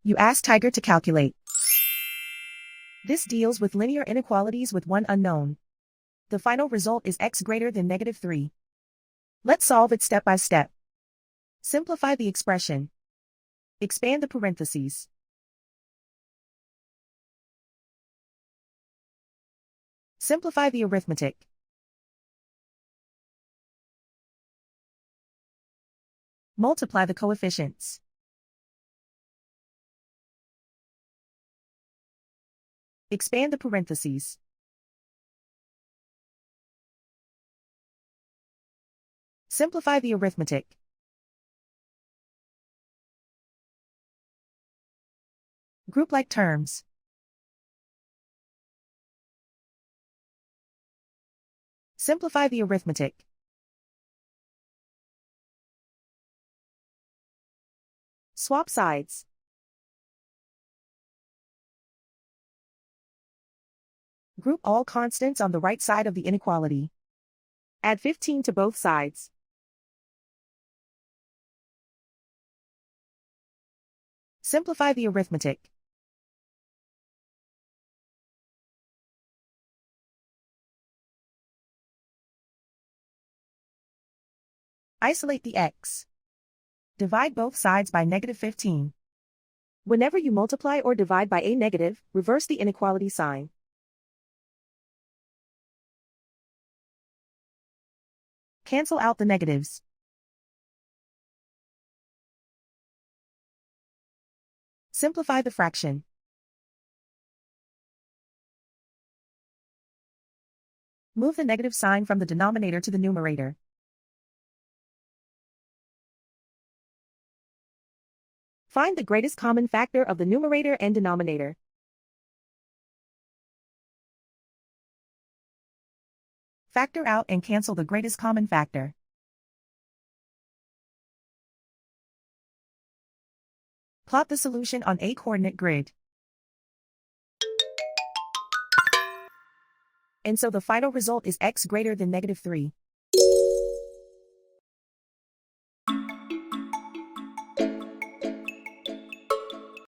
You ask Tiger to calculate. This deals with linear inequalities with one unknown. The final result is x greater than -3. Let's solve it step by step. Simplify the expression. Expand the parentheses. Simplify the arithmetic. Multiply the coefficients. Expand the parentheses. Simplify the arithmetic. Group like terms. Simplify the arithmetic. Swap sides. Group all constants on the right side of the inequality. Add 15 to both sides. Simplify the arithmetic. Isolate the x. Divide both sides by -15. Whenever you multiply or divide by a negative, reverse the inequality sign. Cancel out the negatives. Simplify the fraction. Move the negative sign from the denominator to the numerator. Find the greatest common factor of the numerator and denominator. Factor out and cancel the greatest common factor. Plot the solution on a coordinate grid. And so the final result is x greater than -3.